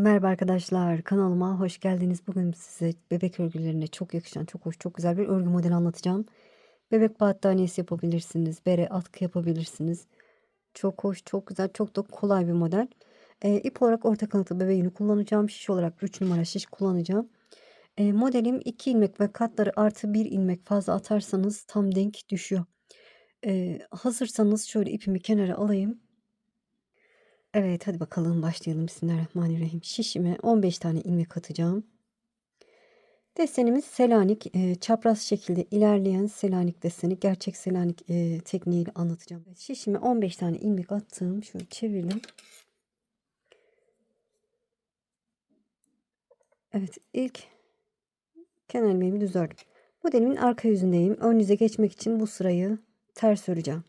Merhaba arkadaşlar, kanalıma hoş geldiniz. Bugün size bebek örgülerine çok yakışan, çok hoş, çok güzel bir örgü modeli anlatacağım. Bebek battaniyesi yapabilirsiniz, bere, atkı yapabilirsiniz. Çok hoş, çok güzel, çok da kolay bir model. İp olarak orta kanatlı bebe yünü kullanacağım. Şiş olarak 3 numara şiş kullanacağım. Modelim 2 ilmek ve katları artı 1 ilmek fazla atarsanız tam denk düşüyor. Hazırsanız şöyle ipimi kenara alayım. Evet, hadi bakalım başlayalım. Bismillahirrahmanirrahim. Şişime 15 tane ilmek atacağım. Desenimiz Selanik, çapraz şekilde ilerleyen Selanik deseni. Gerçek Selanik tekniğiyle anlatacağım. Şişime 15 tane ilmek attım. Şöyle çevirdim. Evet, ilk kenar ilmeğimi düz ördüm. Modelimin arka yüzündeyim. Ön yüze geçmek için bu sırayı ters öreceğim.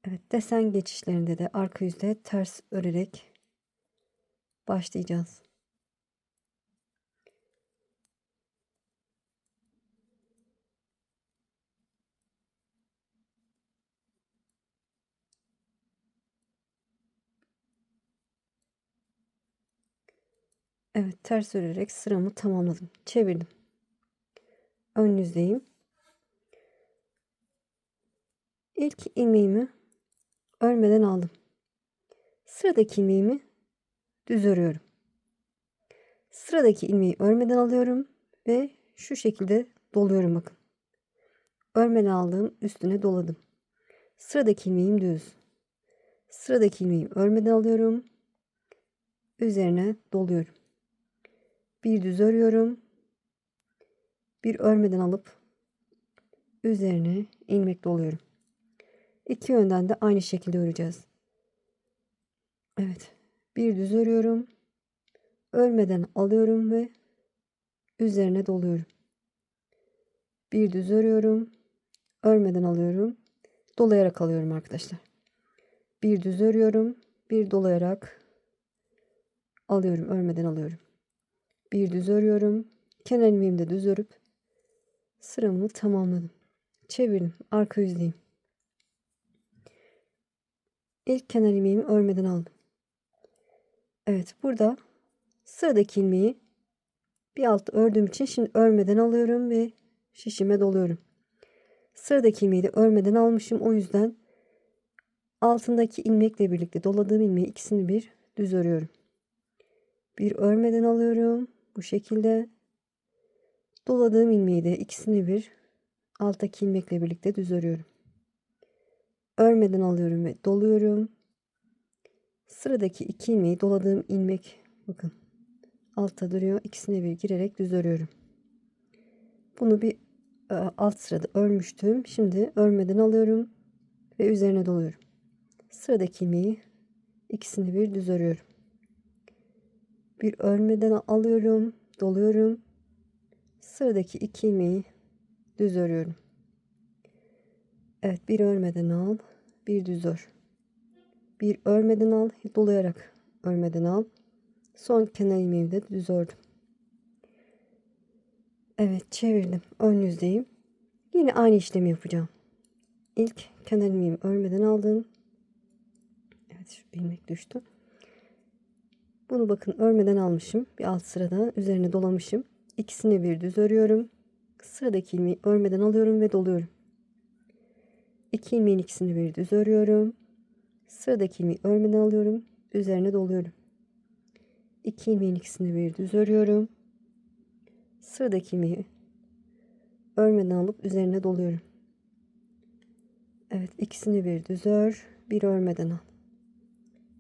Evet, desen geçişlerinde de arka yüzde ters örerek başlayacağız. Evet, ters örerek sıramı tamamladım. Çevirdim. Ön yüzdeyim. İlk ilmeğimi örmeden aldım. Sıradaki ilmeğimi düz örüyorum. Sıradaki ilmeği örmeden alıyorum ve şu şekilde doluyorum bakın. Örmeden aldığım üstüne doladım. Sıradaki ilmeğim düz. Sıradaki ilmeği örmeden alıyorum. Üzerine doluyorum. Bir düz örüyorum. Bir örmeden alıp üzerine ilmek doluyorum. İki yönden de aynı şekilde öreceğiz. Evet. Bir düz örüyorum. Örmeden alıyorum ve üzerine doluyorum. Bir düz örüyorum. Örmeden alıyorum. Dolayarak alıyorum arkadaşlar. Bir düz örüyorum. Bir dolayarak alıyorum. Örmeden alıyorum. Bir düz örüyorum. Kenar ilmeğimi de düz örüp sıramı tamamladım. Çevirdim. Arka yüzdeyim. İlk kenar ilmeğimi örmeden aldım. Evet, burada sıradaki ilmeği bir alt ördüğüm için şimdi örmeden alıyorum ve şişime doluyorum. Sıradaki ilmeği de örmeden almışım. O yüzden altındaki ilmekle birlikte doladığım ilmeği ikisini bir düz örüyorum. Bir örmeden alıyorum. Bu şekilde doladığım ilmeği de ikisini bir alttaki ilmekle birlikte düz örüyorum. Örmeden alıyorum ve doluyorum. Sıradaki iki ilmeği doladığım ilmek bakın altta duruyor. İkisine bir girerek düz örüyorum. Bunu bir alt sırada örmüştüm. Şimdi örmeden alıyorum ve üzerine doluyorum. Sıradaki ilmeği ikisini bir düz örüyorum. Bir örmeden alıyorum, doluyorum. Sıradaki iki ilmeği düz örüyorum. Evet, bir örmeden al, bir düz ör. Bir örmeden al, dolayarak örmeden al. Son kenar ilmeğimi de düz ördüm. Evet, çevirdim. Ön yüzdeyim. Yine aynı işlemi yapacağım. İlk kenar ilmeğimi örmeden aldım. Evet, şu ilmek düştü. Bunu bakın örmeden almışım. Bir alt sırada üzerine dolamışım. İkisini bir düz örüyorum. Sıradaki ilmeği örmeden alıyorum ve doluyorum. İki ilmeğin ikisini bir düz örüyorum. Sıradaki ilmeği örmeden alıyorum. Üzerine doluyorum. İki ilmeğin ikisini bir düz örüyorum. Sıradaki ilmeği örmeden alıp üzerine doluyorum. Evet, ikisini bir düz ör, bir örmeden al.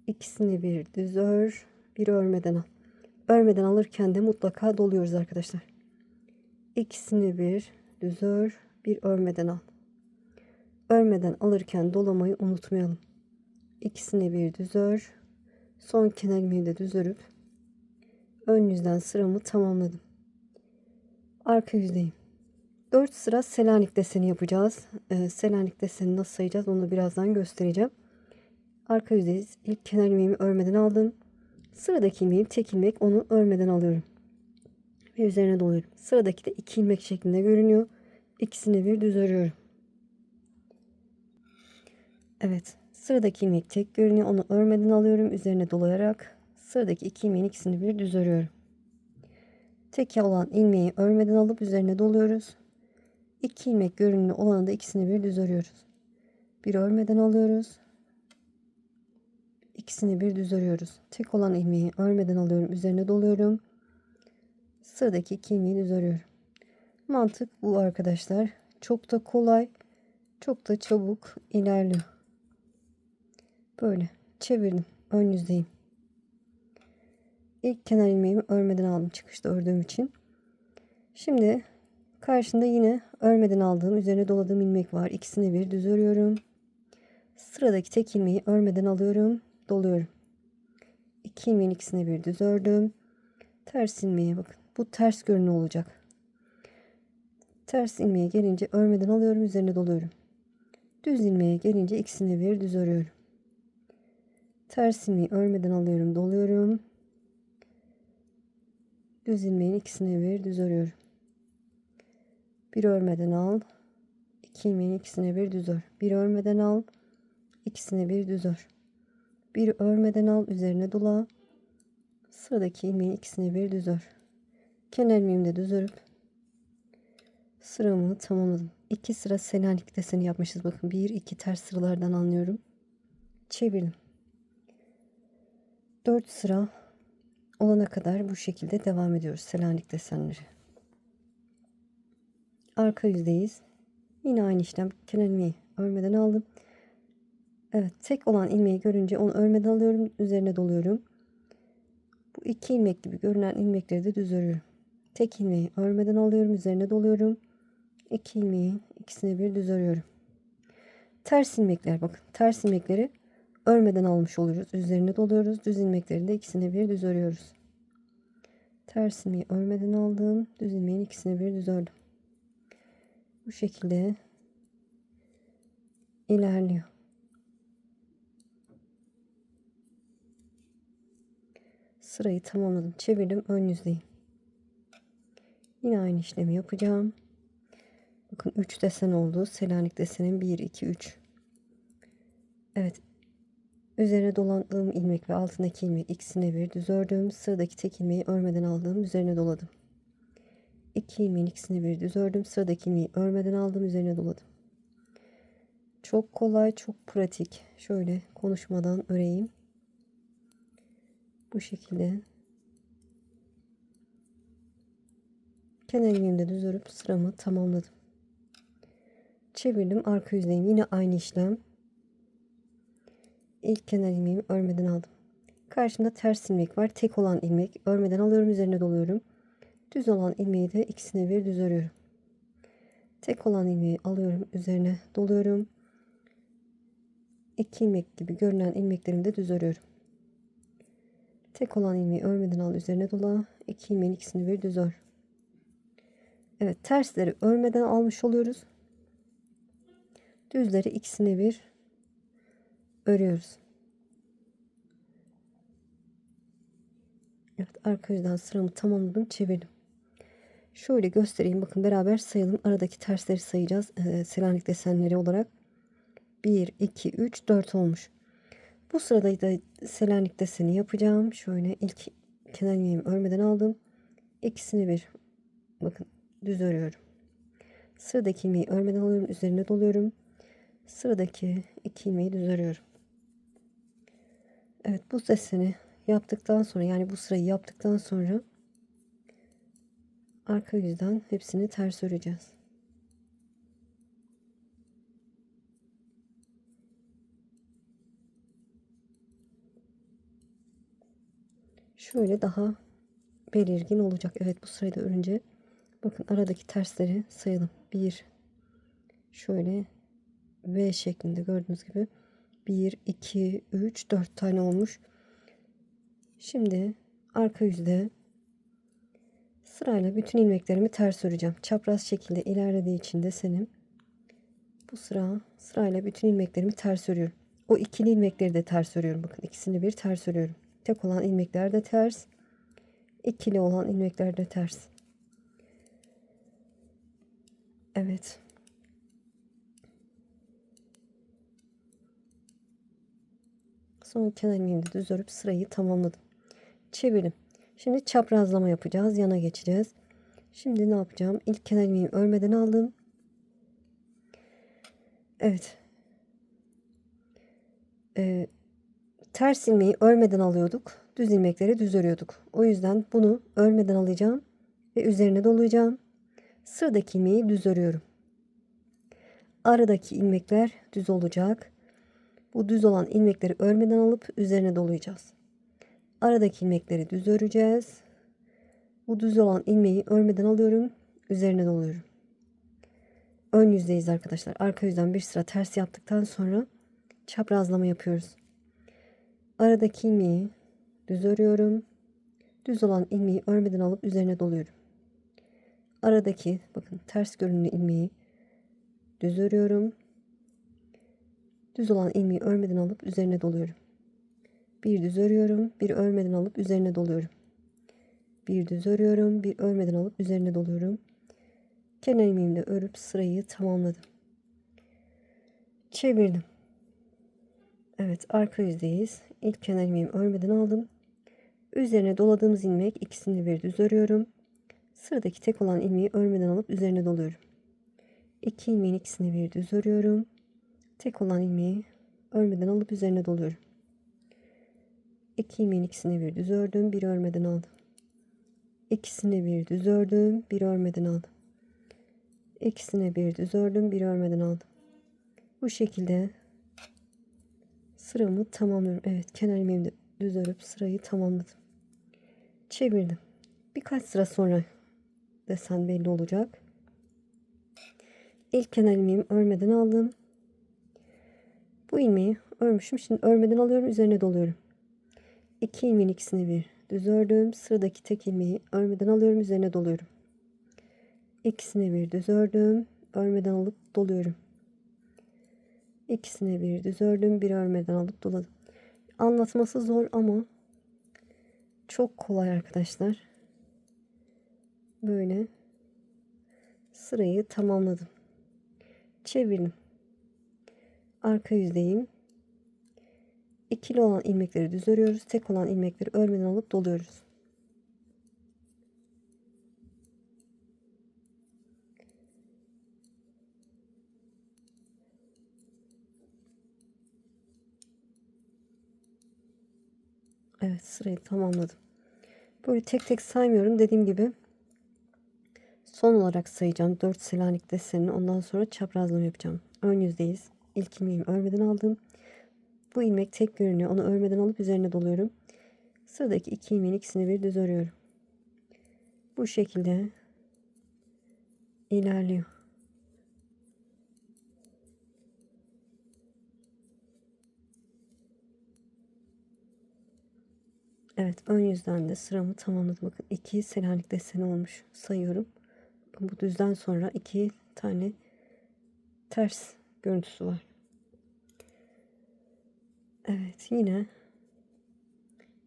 İkisini bir düz ör, bir örmeden al. Örmeden alırken de mutlaka doluyoruz arkadaşlar. İkisini bir düz ör, bir örmeden al. Örmeden alırken dolamayı unutmayalım. İkisini bir düz ör. Son kenar ilmeği de düz örüp ön yüzden sıramı tamamladım. Arka yüzdeyim. 4 sıra Selanik deseni yapacağız. Selanik deseni nasıl sayacağız onu birazdan göstereceğim. Arka yüzdeyiz. İlk kenar ilmeğimi örmeden aldım. Sıradaki ilmeğim tek ilmek, onu örmeden alıyorum. Ve üzerine doluyorum. Sıradaki de 2 ilmek şeklinde görünüyor. İkisini bir düz örüyorum. Evet. Sıradaki ilmek tek görünüyor. Onu örmeden alıyorum. Üzerine dolayarak Sıradaki 2 ilmeğin ikisini bir düz örüyorum. Tek olan ilmeği örmeden alıp üzerine doluyoruz. 2 ilmek görünümlü olanı da ikisini bir düz örüyoruz. Bir örmeden alıyoruz. İkisini bir düz örüyoruz. Tek olan ilmeği örmeden alıyorum, üzerine doluyorum. Sıradaki 2 ilmeği düz örüyorum. Mantık bu arkadaşlar. Çok da kolay, çok da çabuk ilerliyor. Böyle çevirdim. Ön yüzdeyim. İlk kenar ilmeğimi örmeden aldım çıkışta ördüğüm için. Şimdi karşında yine örmeden aldığım, üzerine doladığım ilmek var. İkisini bir düz örüyorum. Sıradaki tek ilmeği örmeden alıyorum, doluyorum. 2 ilmeğin ikisini bir düz ördüm. Ters ilmeğe bakın. Bu ters görünü olacak. Ters ilmeğe gelince örmeden alıyorum, üzerine doluyorum. Düz ilmeğe gelince ikisini bir düz örüyorum. Ters ilmeği örmeden alıyorum, doluyorum. Düz ilmeğin ikisini bir düz örüyorum. Bir örmeden al. 2 ilmeğin ikisini bir düz ör. Bir örmeden al. İkisini bir düz ör. Bir örmeden al, üzerine dola. Sıradaki ilmeğin ikisini bir düz ör. Kenar ilmeğimi de düz örüp sıramı tamamladım. 2 sıra Selanik deseni yapmışız. Bakın 1 2 ters sıralardan anlıyorum. Çevirdim. 4 sıra olana kadar bu şekilde devam ediyoruz Selanik desenleri. Arka yüzdeyiz. Yine aynı işlem. Kenar ilmeği örmeden aldım. Evet, tek olan ilmeği görünce onu örmeden alıyorum, üzerine doluyorum. Bu 2 ilmek gibi görünen ilmekleri de düz örüyorum. Tek ilmeği örmeden alıyorum, üzerine doluyorum. 2 ilmeğin ikisini bir düz örüyorum. Ters ilmekler, bakın ters ilmekleri örmeden almış oluyoruz. Üzerine doluyoruz. Düz ilmekleri de ikisini bir düz örüyoruz. Ters ilmeği örmeden aldım. Düz ilmeğin ikisini bir düz ördüm. Bu şekilde ilerliyor. Sırayı tamamladım. Çevirdim. Ön yüzdeyim. Yine aynı işlemi yapacağım. Bakın 3 desen oldu. Selanik desenin 1, 2, 3. Evet. Üzerine dolandığım ilmek ve altındaki ilmek ikisine bir düz ördüm. Sıradaki tek ilmeği örmeden aldım. Üzerine doladım. 2 ilmeğin ikisini bir düz ördüm. Sıradaki ilmeği örmeden aldım. Üzerine doladım. Çok kolay, çok pratik. Şöyle konuşmadan öreyim. Bu şekilde. Kenar ilmeğimi de düz örüp sıramı tamamladım. Çevirdim. Arka yüzdeyim. Yine aynı işlem. İlk kenar ilmeğimi örmeden aldım. Karşımda ters ilmek var. Tek olan ilmek. Örmeden alıyorum. Üzerine doluyorum. Düz olan ilmeği de ikisine bir düz örüyorum. Tek olan ilmeği alıyorum. Üzerine doluyorum. 2 ilmek gibi görünen ilmeklerimi de düz örüyorum. Tek olan ilmeği örmeden al. Üzerine dola. 2 ilmeğin ikisini bir düz ör. Evet, tersleri örmeden almış oluyoruz. Düzleri ikisini bir örüyoruz. Evet, arka yüzden sıramı tamamladım, çevirdim. Şöyle göstereyim, bakın beraber sayalım. Aradaki tersleri sayacağız. Selanik desenleri olarak 1 2 3 4 olmuş. Bu sırada da Selanik deseni yapacağım. Şöyle ilk kenar ilmeğimi örmeden aldım. İkisini bir bakın düz örüyorum. Sıradaki ilmeği örmeden alıyorum, üzerine doluyorum. Sıradaki 2 ilmeği düz örüyorum. Evet, bu deseni yaptıktan sonra, yani bu sırayı yaptıktan sonra arka yüzden hepsini ters öreceğiz. Şöyle daha belirgin olacak. Evet, bu sırayı da örünce bakın aradaki tersleri sayalım. 1 şöyle V şeklinde gördüğünüz gibi 1 2 3 4 tane olmuş. Şimdi arka yüzde sırayla bütün ilmeklerimi ters öreceğim. Çapraz şekilde ilerlediği için desenim bu sırayla bütün ilmeklerimi ters örüyorum. O ikili ilmekleri de ters örüyorum. Bakın ikisini bir ters örüyorum. Tek olan ilmekler de ters. İkili olan ilmekler de ters. Evet. Son kenar ilmeğimi de düz örüp sırayı tamamladım. Çevirdim. Şimdi çaprazlama yapacağız. Yana geçeceğiz. Şimdi ne yapacağım? İlk kenar ilmeğimi örmeden aldım. Evet. Ters ilmeği örmeden alıyorduk. Düz ilmekleri düz örüyorduk. O yüzden bunu örmeden alacağım ve üzerine dolayacağım. Sıradaki ilmeği düz örüyorum. Aradaki ilmekler düz olacak. Bu düz olan ilmekleri örmeden alıp üzerine dolayacağız. Aradaki ilmekleri düz öreceğiz. Bu düz olan ilmeği örmeden alıyorum. Üzerine doluyorum. Ön yüzdeyiz arkadaşlar. Arka yüzden bir sıra ters yaptıktan sonra çaprazlama yapıyoruz. Aradaki ilmeği düz örüyorum. Düz olan ilmeği örmeden alıp üzerine doluyorum. Aradaki bakın ters görünümlü ilmeği düz örüyorum. Düz olan ilmeği örmeden alıp üzerine doluyorum. Bir düz örüyorum, bir örmeden alıp üzerine doluyorum. Bir düz örüyorum, bir örmeden alıp üzerine doluyorum. Kenar ilmeğimi de örüp sırayı tamamladım. Çevirdim. Evet, arka yüzdeyiz. İlk kenar ilmeğimi örmeden aldım. Üzerine doladığımız ilmek ikisini bir düz örüyorum. Sıradaki tek olan ilmeği örmeden alıp üzerine doluyorum. İki ilmeğin ikisini bir düz örüyorum. Tek olan ilmeği örmeden alıp üzerine doluyorum. İki ilmeğin ikisini bir düz ördüm, bir örmeden aldım. İkisini bir düz ördüm, bir örmeden aldım. İkisini bir düz ördüm, bir örmeden aldım. Bu şekilde sıramı tamamlıyorum. Evet, kenar ilmeğimi de düz örüp sırayı tamamladım. Çevirdim. Birkaç sıra sonra desen belli olacak. İlk kenar ilmeğimi örmeden aldım. Bu ilmeği örmüşüm. Şimdi örmeden alıyorum, üzerine doluyorum. İki ilmeğin ikisini bir düz ördüm. Sıradaki tek ilmeği örmeden alıyorum, üzerine doluyorum. İkisini bir düz ördüm, örmeden alıp doluyorum. İkisini bir düz ördüm, bir örmeden alıp doladım. Anlatması zor ama çok kolay arkadaşlar. Böyle sırayı tamamladım. Çevirdim. Arka yüzdeyim. İkili olan ilmekleri düz örüyoruz. Tek olan ilmekleri örmeden alıp doluyoruz. Evet, sırayı tamamladım. Böyle tek tek saymıyorum. Dediğim gibi son olarak sayacağım. 4 Selanik desenini, ondan sonra çaprazlama yapacağım. Ön yüzdeyiz. İlk ilmeğimi örmeden aldım. Bu ilmek tek görünüyor. Onu örmeden alıp üzerine doluyorum. Sıradaki iki ilmeğin ikisini bir düz örüyorum. Bu şekilde ilerliyor. Evet, ön yüzden de sıramı tamamladım. Bakın 2 Selanik deseni olmuş. Sayıyorum. Bakın bu düzden sonra 2 tane ters görüntüsü var. Evet, yine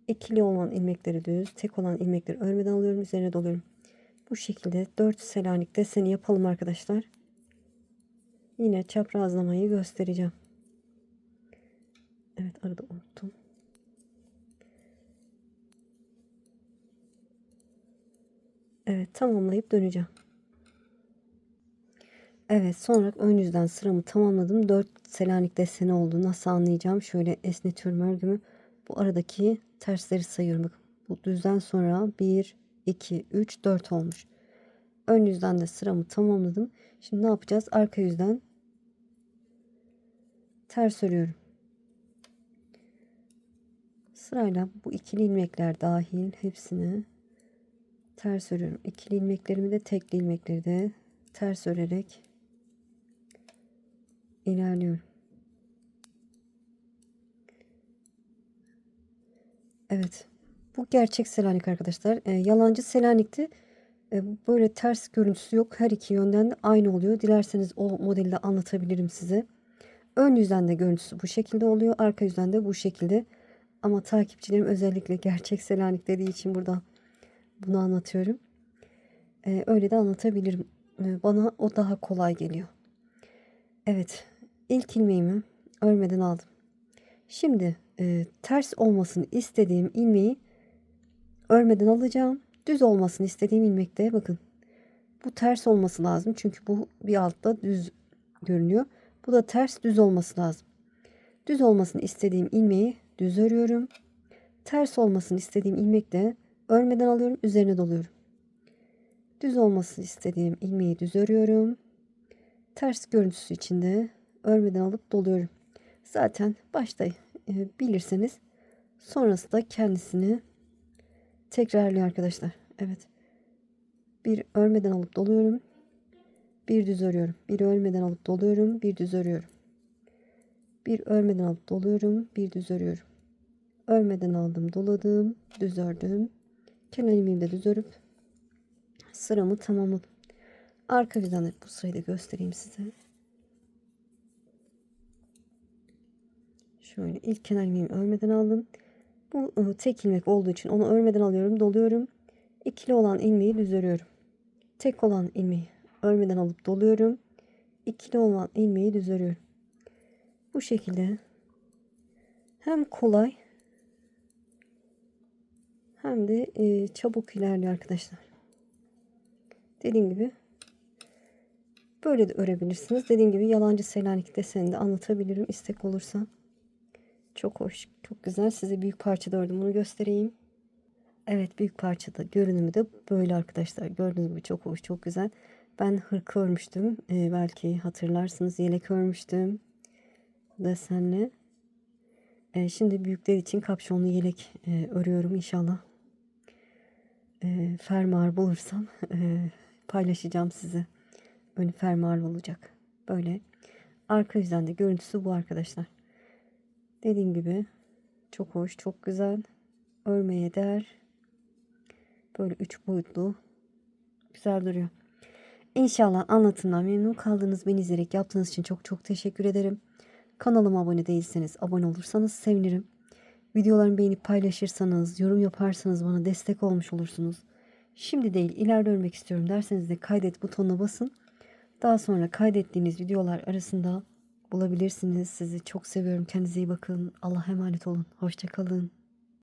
ikili olan ilmekleri düz, tek olan ilmekleri örmeden alıyorum, üzerine doluyorum. Bu şekilde 4 Selanik deseni yapalım arkadaşlar. Yine çaprazlamayı göstereceğim. Evet, arada unuttum. Evet, tamamlayıp döneceğim. Evet, sonra ön yüzden sıramı tamamladım. 4 Selanik deseni oldu. Nasıl anlayacağım? Şöyle esnetiyorum örgümü. Bu aradaki tersleri sayıyorum. Bakın, bu düzden sonra 1, 2, 3, 4 olmuş. Ön yüzden de sıramı tamamladım. Şimdi ne yapacağız? Arka yüzden ters örüyorum. Sırayla bu ikili ilmekler dahil hepsini ters örüyorum. İkili ilmeklerimi de tekli ilmekleri de ters örerek ilerliyorum. Evet. Bu gerçek Selanik arkadaşlar. Yalancı Selanik'te böyle ters görüntüsü yok. Her iki yönden de aynı oluyor. Dilerseniz o modeli de anlatabilirim size. Ön yüzden de görüntüsü bu şekilde oluyor. Arka yüzden de bu şekilde. Ama takipçilerim özellikle gerçek Selanik dediği için burada bunu anlatıyorum. Öyle de anlatabilirim. Bana o daha kolay geliyor. Evet. İlk ilmeğimi örmeden aldım. Şimdi ters olmasını istediğim ilmeği örmeden alacağım. Düz olmasını istediğim ilmekte bakın. Bu ters olması lazım. Çünkü bu bir altta düz görünüyor. Bu da ters düz olması lazım. Düz olmasını istediğim ilmeği düz örüyorum. Ters olmasını istediğim ilmekle örmeden alıyorum. Üzerine doluyorum. Düz olmasını istediğim ilmeği düz örüyorum. Ters görüntüsü içinde örmeden alıp doluyorum. Zaten başta bilirseniz sonrası da kendisini tekrarlıyor arkadaşlar. Evet. Bir örmeden alıp doluyorum. Bir düz örüyorum. Bir örmeden alıp doluyorum. Bir düz örüyorum. Bir örmeden alıp doluyorum. Bir düz örüyorum. Örmeden aldım, doladım, düz ördüm. Kenar ilmeğimle düz örüp sıramı tamamladım. Arka yüzden de bu sırayı da göstereyim size. Şöyle ilk kenar ilmeğimi örmeden aldım. Bu tek ilmek olduğu için onu örmeden alıyorum, doluyorum. İkili olan ilmeği düz örüyorum. Tek olan ilmeği örmeden alıp doluyorum. İkili olan ilmeği düz örüyorum. Bu şekilde hem kolay hem de çabuk ilerliyor arkadaşlar. Dediğim gibi böyle de örebilirsiniz. Dediğim gibi yalancı Selanik desenini de anlatabilirim istek olursa. Çok hoş, çok güzel. Size büyük parçada ördüm. Bunu göstereyim. Evet, büyük parçada görünümü de böyle arkadaşlar. Gördüğünüz gibi çok hoş, çok güzel. Ben hırka örmüştüm. Belki hatırlarsınız. Yelek örmüştüm. Desenli. Şimdi büyükler için kapşonlu yelek örüyorum inşallah. Fermuar bulursam paylaşacağım size. Önü fermuar olacak. Böyle. Arka yüzden de görüntüsü bu arkadaşlar. Dediğim gibi çok hoş, çok güzel. Örmeye değer. Böyle 3 boyutlu. Güzel duruyor. İnşallah anlatımdan memnun kaldınız. Beni izleyerek yaptığınız için çok çok teşekkür ederim. Kanalıma abone değilseniz abone olursanız sevinirim. Videolarımı beğenip paylaşırsanız, yorum yaparsanız bana destek olmuş olursunuz. Şimdi değil, ileride örmek istiyorum derseniz de kaydet butonuna basın. Daha sonra kaydettiğiniz videolar arasında bulabilirsiniz. Sizi çok seviyorum. Kendinize iyi bakın. Allah'a emanet olun. Hoşça kalın.